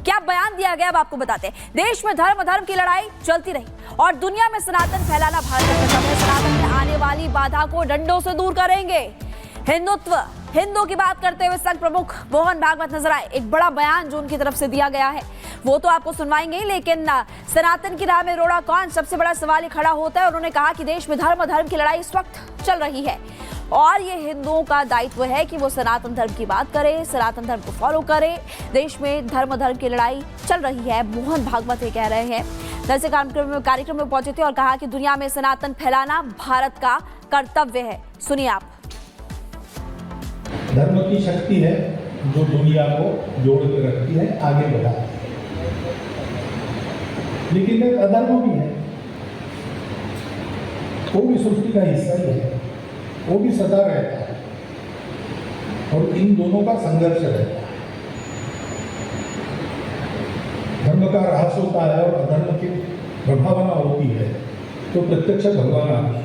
क्या बयान दिया गया अब आपको बताते हैं। देश में धर्म की लड़ाई चलती रही और दुनिया में सनातन फैलाना भारत का कर्तव्य है। सनातन में आने वाली बाधा को डंडों से दूर करेंगे। हिंदू की बात करते हुए संघ प्रमुख मोहन भागवत नजर आए। एक बड़ा बयान जो उनकी तरफ से दिया गया है वो तो आपको सुनवाएंगे, लेकिन सनातन की राह में रोड़ा कौन, सबसे बड़ा सवाल ही खड़ा होता है। उन्होंने कहा कि देश में धर्म की लड़ाई इस वक्त चल रही है और ये हिंदुओं का दायित्व है कि वो सनातन धर्म की बात करें, सनातन धर्म को फॉलो करें। देश में धर्म की लड़ाई चल रही है, मोहन भागवत ये कह रहे हैं। दरअसल कार्यक्रम में पहुंचे थे और कहा कि दुनिया में सनातन फैलाना भारत का कर्तव्य है। सुनिए आप। धर्म की शक्ति है जो दुनिया को जोड़ के रखती है, आगे बढ़ाती है। लेकिन एक अधर्म भी है, वो भी सृष्टि का हिस्सा ही है, वो भी सदा रहता है और इन दोनों का संघर्ष रहता है। धर्म का ह्रास होता है और अधर्म की प्रभावना होती है तो प्रत्यक्ष भगवान आती है।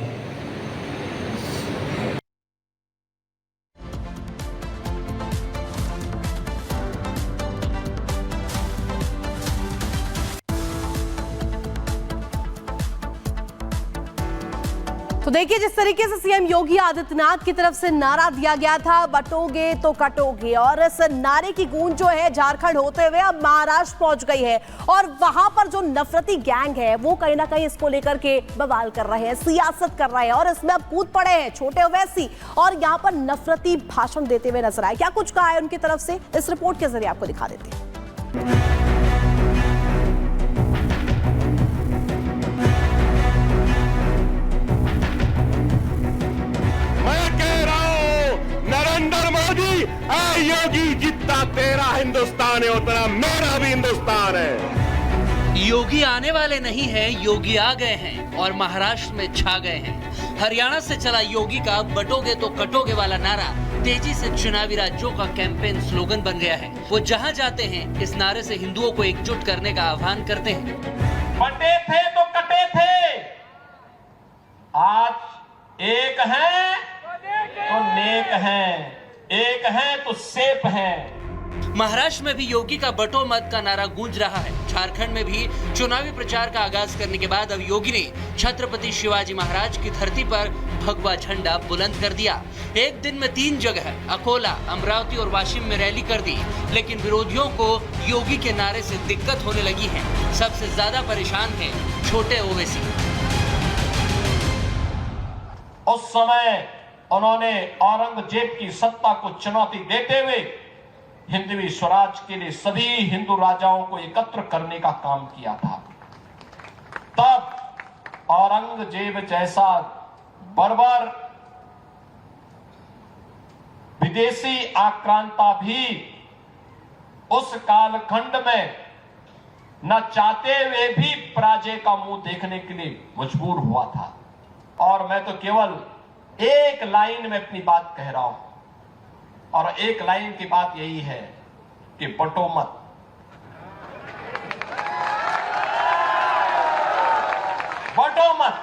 तो देखिए, जिस तरीके से सीएम योगी आदित्यनाथ की तरफ से नारा दिया गया था, बटोगे तो कटोगे, और इस नारे की गूंज जो है झारखंड होते हुए अब महाराष्ट्र पहुंच गई है और वहां पर जो नफरती गैंग है वो कहीं ना कहीं इसको लेकर के बवाल कर रहे हैं, सियासत कर रहे हैं और इसमें अब कूद पड़े हैं छोटे ओवैसी और यहां पर नफरती भाषण देते हुए नजर आए। क्या कुछ कहा है उनकी तरफ से, इस रिपोर्ट के जरिए आपको दिखा देते हैं। योगी, जितना तेरा हिंदुस्तान है उतना मेरा भी हिंदुस्तान है। योगी आने वाले नहीं हैं, योगी आ गए हैं और महाराष्ट्र में छा गए हैं। हरियाणा से चला योगी का बटोगे तो कटोगे वाला नारा तेजी से चुनावी राज्यों का कैंपेन स्लोगन बन गया है। वो जहां जाते हैं इस नारे से हिंदुओं को एकजुट करने का आह्वान करते हैं। बटे थे तो कटे थे, आज एक हैं तो नेक हैं, एक है तो सेफ है। महाराष्ट्र में भी योगी का बटो मत का नारा गूंज रहा है। झारखंड में भी चुनावी प्रचार का आगाज करने के बाद अब योगी ने छत्रपति शिवाजी महाराज की धरती पर भगवा झंडा बुलंद कर दिया। एक दिन में 3 जगह अकोला, अमरावती और वाशिम में रैली कर दी, लेकिन विरोधियों को योगी के नारे से दिक्कत होने लगी है। सबसे ज्यादा परेशान है छोटे ओवैसी। उस समय उन्होंने औरंगजेब की सत्ता को चुनौती देते हुए हिंदवी स्वराज के लिए सभी हिंदू राजाओं को एकत्र करने का काम किया था। तब औरंगजेब जैसा बर्बर विदेशी आक्रांता भी उस कालखंड में न चाहते हुए भी पराजय का मुंह देखने के लिए मजबूर हुआ था। और मैं तो केवल एक लाइन में अपनी बात कह रहा हूं और एक लाइन की बात यही है कि बटो मत। बटो मत,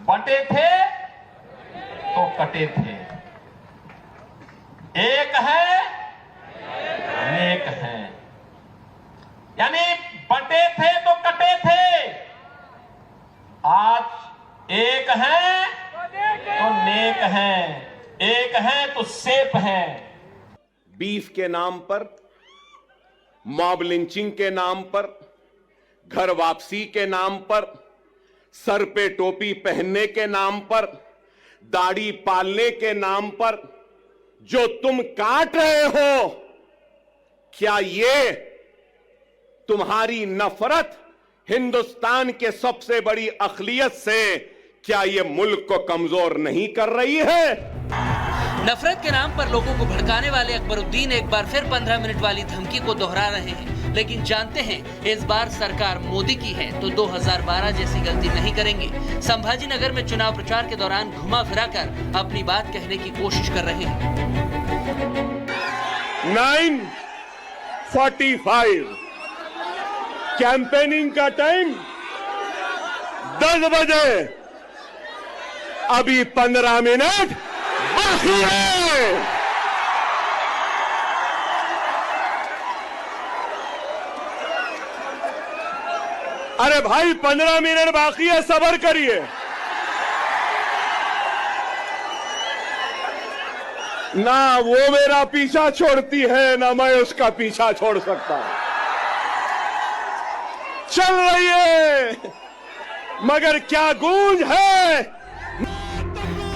बटे थे तो कटे थे, एक है नेक है। यानी बटे थे तो कटे थे, आज एक है तो नेक हैं, एक हैं तो सेफ हैं। बीफ के नाम पर, मॉब लिंचिंग के नाम पर, घर वापसी के नाम पर, सर पे टोपी पहनने के नाम पर, दाढ़ी पालने के नाम पर जो तुम काट रहे हो, क्या ये तुम्हारी नफरत हिंदुस्तान के सबसे बड़ी अखिलियत से क्या ये मुल्क को कमजोर नहीं कर रही है? नफरत के नाम पर लोगों को भड़काने वाले अकबरुद्दीन एक बार फिर 15 मिनट वाली धमकी को दोहरा रहे हैं, लेकिन जानते हैं इस बार सरकार मोदी की है तो 2012 जैसी गलती नहीं करेंगे। संभाजी नगर में चुनाव प्रचार के दौरान घुमा फिरा कर अपनी बात कहने की कोशिश कर रहे हैं। 9:45 कैंपेनिंग का टाइम 10 बजे, अभी 15 मिनट बाकी है। अरे भाई 15 मिनट बाकी है, सब्र करिए। ना वो मेरा पीछा छोड़ती है, ना मैं उसका पीछा छोड़ सकता। चल रही है, मगर क्या गूंज है।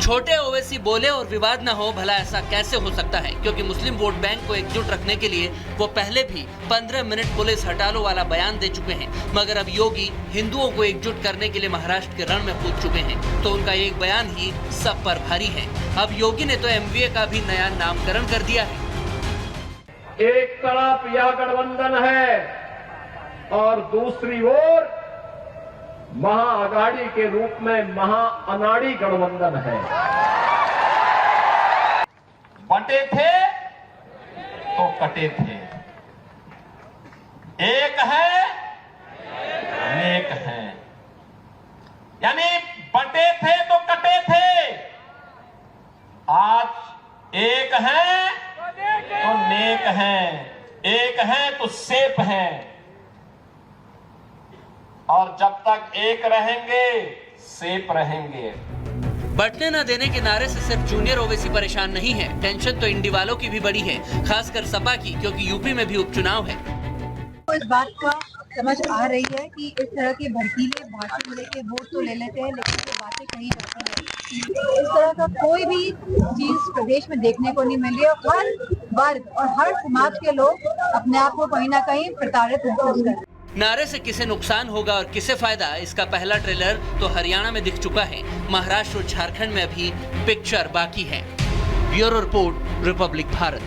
छोटे ओवैसी बोले और विवाद न हो, भला ऐसा कैसे हो सकता है? क्योंकि मुस्लिम वोट बैंक को एकजुट रखने के लिए वो पहले भी 15 मिनट पुलिस हटा लो वाला बयान दे चुके हैं। मगर अब योगी हिंदुओं को एकजुट करने के लिए महाराष्ट्र के रण में कूद चुके हैं, तो उनका एक बयान ही सब पर भारी है। अब योगी ने तो एमवीए का भी नया नामकरण कर दिया है। एक तरफ यह गठबंधन है और दूसरी ओर महाअगाड़ी के रूप में महाअनाड़ी गठबंधन है। बटे थे तो कटे थे, एक है नेक है। यानी बटे थे तो कटे थे, आज एक है तो नेक है, एक है तो सेफ है। और जब तक एक रहेंगे सेफ रहेंगे। बटने न देने के नारे से सिर्फ जूनियर ओवैसी परेशान नहीं है, टेंशन तो इंडी वालों की भी बड़ी है, खासकर सपा की, क्योंकि यूपी में भी उपचुनाव है। तो इस बात का समझ आ रही है कि इस तरह के भड़कीले भाषण लेके वोट तो ले लेते हैं, लेकिन ये बातें कही जाती हैं। इस तरह का कोई भी चीज प्रदेश में देखने को नहीं मिल रही है। हर वर्ग और हर समाज के लोग अपने आप को कहीं ना कहीं प्रताड़ित महसूस कर रहे हैं। नारे से किसे नुकसान होगा और किसे फायदा, इसका पहला ट्रेलर तो हरियाणा में दिख चुका है। महाराष्ट्र और झारखंड में अभी पिक्चर बाकी है। Bureau report, Republic Bharat.